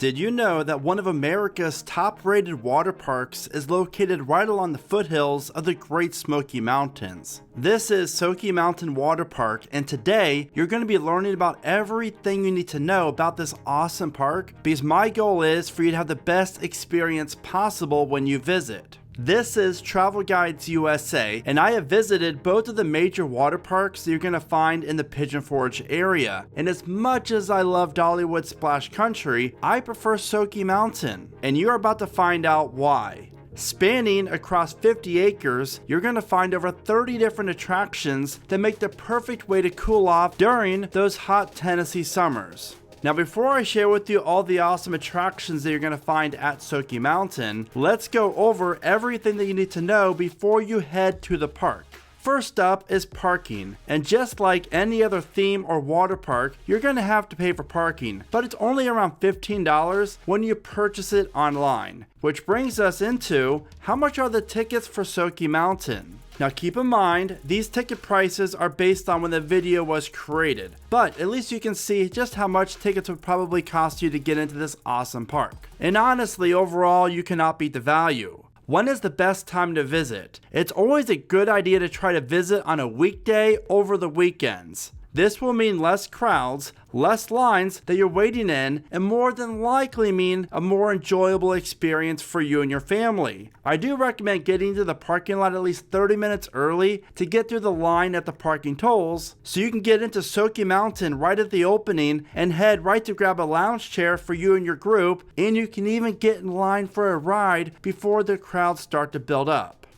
Did you know that one of America's top-rated water parks is located right along the foothills of the Great Smoky Mountains? This is Soaky Mountain Water Park, and today you're going to be learning about everything you need to know about this awesome park, because my goal is for you to have the best experience possible when you visit. This is Travel Guides USA, and I have visited both of the major water parks that you're going to find in the Pigeon Forge area. And as much as I love Dollywood Splash Country, I prefer Soaky Mountain, and you're about to find out why. Spanning across 50 acres, you're going to find over 30 different attractions that make the perfect way to cool off during those hot Tennessee summers. Now, before I share with you all the awesome attractions that you're going to find at Soaky Mountain, let's go over everything that you need to know before you head to the park. First up is parking, and just like any other theme or water park, you're going to have to pay for parking, but it's only around $15 when you purchase it online. Which brings us into, how much are the tickets for Soaky Mountain? Now keep in mind, these ticket prices are based on when the video was created, but at least you can see just how much tickets would probably cost you to get into this awesome park. And honestly, overall, you cannot beat the value. When is the best time to visit? It's always a good idea to try to visit on a weekday over the weekends. This will mean less crowds, less lines that you're waiting in, and more than likely mean a more enjoyable experience for you and your family. I do recommend getting to the parking lot at least 30 minutes early to get through the line at the parking tolls, so you can get into Soaky Mountain right at the opening and head right to grab a lounge chair for you and your group, and you can even get in line for a ride before the crowds start to build up.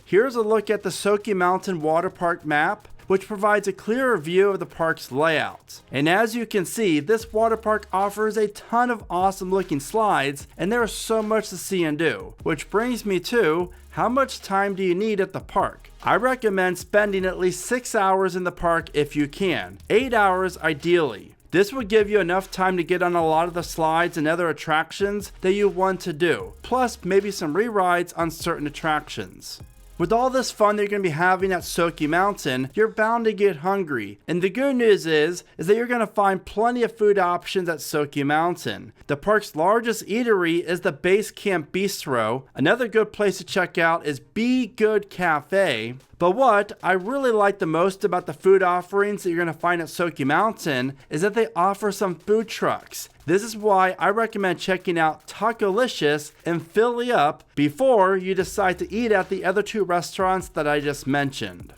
Here's a look at the Soaky Mountain Water Park map, which provides a clearer view of the park's layout. And as you can see, this water park offers a ton of awesome looking slides, and there is so much to see and do. Which brings me to, how much time do you need at the park? I recommend spending at least 6 hours in the park if you can, 8 hours ideally. This will give you enough time to get on a lot of the slides and other attractions that you want to do, plus maybe some re-rides on certain attractions. With all this fun that you're going to be having at Soaky Mountain, you're bound to get hungry. And the good news is that you're going to find plenty of food options at Soaky Mountain. The park's largest eatery is the Base Camp Bistro. Another good place to check out is Be Good Cafe. But what I really like the most about the food offerings that you're going to find at Soaky Mountain is that they offer some food trucks. This is why I recommend checking out Tacolicious and Philly Up before you decide to eat at the other two restaurants that I just mentioned.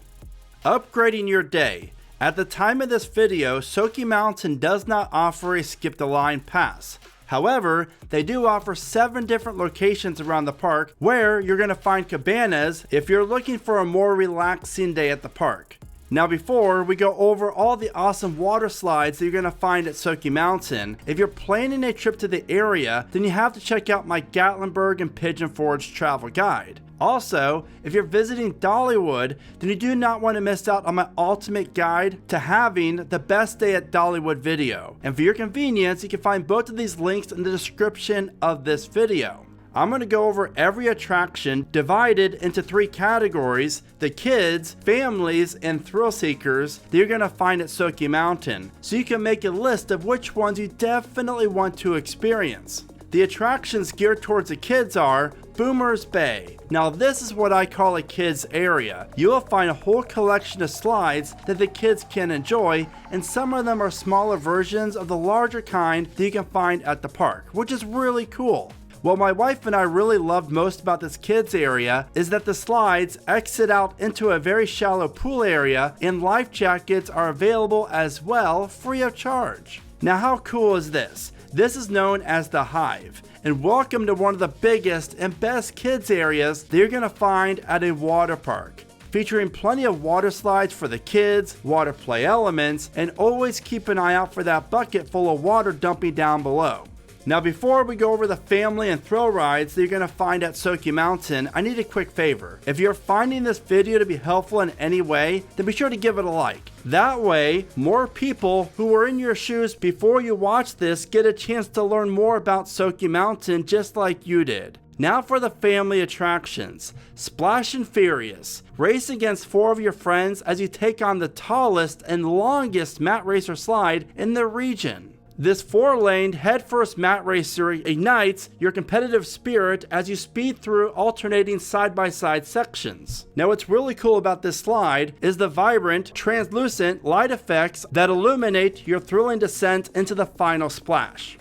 Upgrading your day. At the time of this video, Soaky Mountain does not offer a skip the line pass. However, they do offer 7 different locations around the park where you're going to find cabanas if you're looking for a more relaxing day at the park. Now before we go over all the awesome water slides that you're going to find at Soaky Mountain, if you're planning a trip to the area, then you have to check out my Gatlinburg and Pigeon Forge travel guide. Also, if you're visiting Dollywood, then you do not want to miss out on my ultimate guide to having the best day at Dollywood video. And for your convenience, you can find both of these links in the description of this video. I'm going to go over every attraction divided into 3 categories: the kids, families, and thrill seekers that you're going to find at Soaky Mountain, so you can make a list of which ones you definitely want to experience. The attractions geared towards the kids are Boomer's Bay. Now this is what I call a kids area. You will find a whole collection of slides that the kids can enjoy, and some of them are smaller versions of the larger kind that you can find at the park, which is really cool. What my wife and I really loved most about this kids area is that the slides exit out into a very shallow pool area, and life jackets are available as well, free of charge. Now how cool is this? This is known as the Hive, and welcome to one of the biggest and best kids areas that you're going to find at a water park. Featuring plenty of water slides for the kids, water play elements, and always keep an eye out for that bucket full of water dumping down below. Now before we go over the family and thrill rides that you're going to find at Soaky Mountain, I need a quick favor. If you're finding this video to be helpful in any way, then be sure to give it a like. That way, more people who were in your shoes before you watch this get a chance to learn more about Soaky Mountain just like you did. Now for the family attractions. Splash and Furious. Race against 4 of your friends as you take on the tallest and longest mat racer slide in the region. This 4-lane headfirst mat racer ignites your competitive spirit as you speed through alternating side-by-side sections. Now what's really cool about this slide is the vibrant, translucent light effects that illuminate your thrilling descent into the final splash.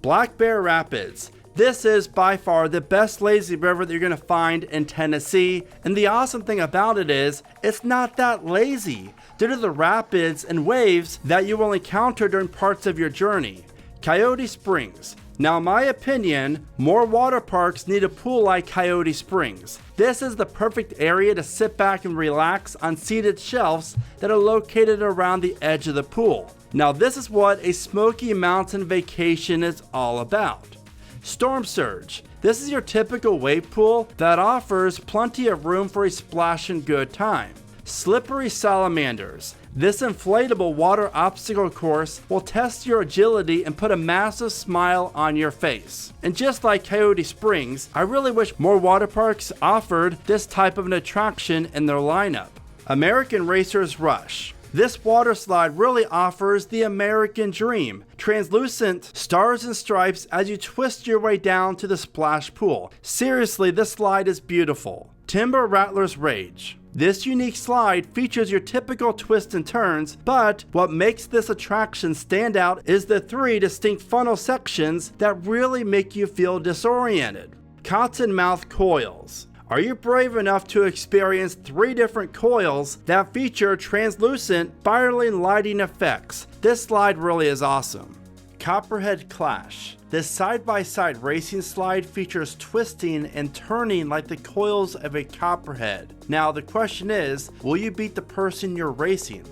Black Bear Rapids. This is by far the best lazy river that you're going to find in Tennessee, and the awesome thing about it is, it's not that lazy due to the rapids and waves that you will encounter during parts of your journey. Coyote Springs. Now in my opinion, more water parks need a pool like Coyote Springs. This is the perfect area to sit back and relax on seated shelves that are located around the edge of the pool. Now this is what a Smoky Mountain vacation is all about. Storm Surge. This is your typical wave pool that offers plenty of room for a splashing good time. Slippery Salamanders. This inflatable water obstacle course will test your agility and put a massive smile on your face. And just like Coyote Springs, I really wish more water parks offered this type of an attraction in their lineup. American Racers Rush. This water slide really offers the American dream. Translucent stars and stripes as you twist your way down to the splash pool. Seriously, this slide is beautiful. Timber Rattlers Rage. This unique slide features your typical twists and turns, but what makes this attraction stand out is the 3 distinct funnel sections that really make you feel disoriented. Cottonmouth Coils. Are you brave enough to experience 3 different coils that feature translucent, spiraling lighting effects? This slide really is awesome. Copperhead Clash. This side-by-side racing slide features twisting and turning like the coils of a copperhead. Now the question is, will you beat the person you're racing?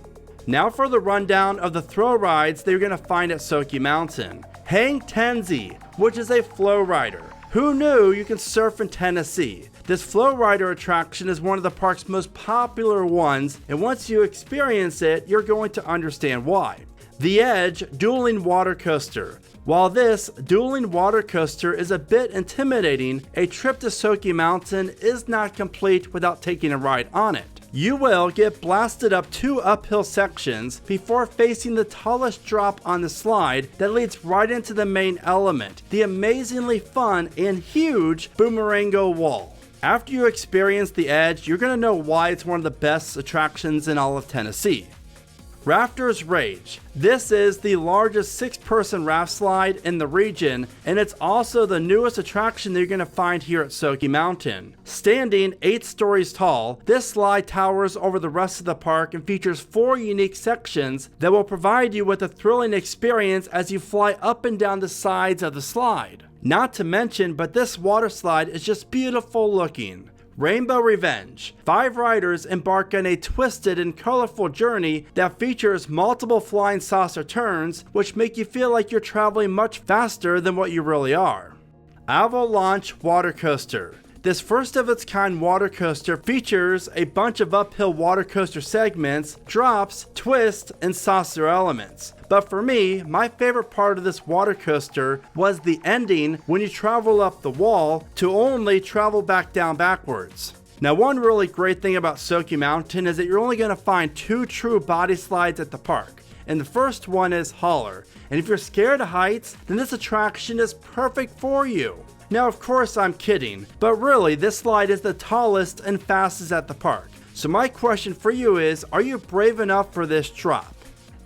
Now for the rundown of the thrill rides that you're going to find at Soaky Mountain. Hang Tenzi, which is a flow rider. Who knew you can surf in Tennessee? This flow rider attraction is one of the park's most popular ones, and once you experience it, you're going to understand why. The Edge Dueling Water Coaster. While this Dueling Water Coaster is a bit intimidating, a trip to Soaky Mountain is not complete without taking a ride on it. You will get blasted up 2 uphill sections before facing the tallest drop on the slide that leads right into the main element, the amazingly fun and huge Boomerango Wall. After you experience the Edge, you're going to know why it's one of the best attractions in all of Tennessee. Rafters Rage. This is the largest 6-person raft slide in the region, and it's also the newest attraction that you're going to find here at Soaky Mountain. Standing 8 stories tall, this slide towers over the rest of the park and features 4 unique sections that will provide you with a thrilling experience as you fly up and down the sides of the slide. Not to mention, but this water slide is just beautiful looking. Rainbow Revenge. 5 riders embark on a twisted and colorful journey that features multiple flying saucer turns, which make you feel like you're traveling much faster than what you really are. Avalanche Water Coaster. This first of its kind water coaster features a bunch of uphill water coaster segments, drops, twists, and saucer elements. But for me, my favorite part of this water coaster was the ending when you travel up the wall to only travel back down backwards. Now one really great thing about Soaky Mountain is that you're only going to find 2 true body slides at the park. And the first one is Holler. And if you're scared of heights, then this attraction is perfect for you. Now of course I'm kidding, but really this slide is the tallest and fastest at the park. So my question for you is, are you brave enough for this drop?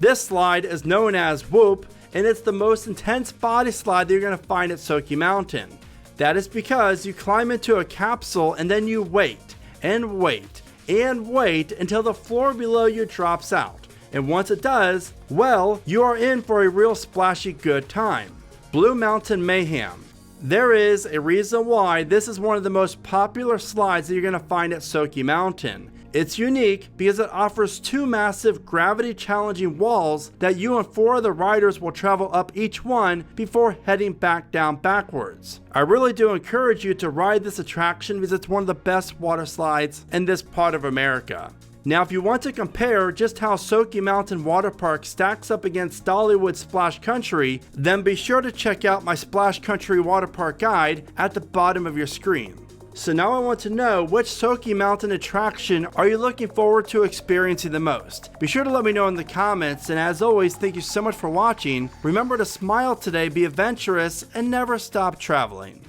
This slide is known as Whoop, and it's the most intense body slide that you're going to find at Soaky Mountain. That is because you climb into a capsule and then you wait and wait and wait until the floor below you drops out. And once it does, well, you are in for a real splashy good time. Blue Mountain Mayhem. There is a reason why this is one of the most popular slides that you're going to find at Soaky Mountain. It's unique because it offers 2 massive gravity challenging walls that you and 4 of the riders will travel up each one before heading back down backwards. I really do encourage you to ride this attraction because it's one of the best water slides in this part of America. Now if you want to compare just how Soaky Mountain Water Park stacks up against Dollywood Splash Country, then be sure to check out my Splash Country Water Park guide at the bottom of your screen. So now I want to know, which Soaky Mountain attraction are you looking forward to experiencing the most? Be sure to let me know in the comments, and as always, thank you so much for watching. Remember to smile today, be adventurous, and never stop traveling.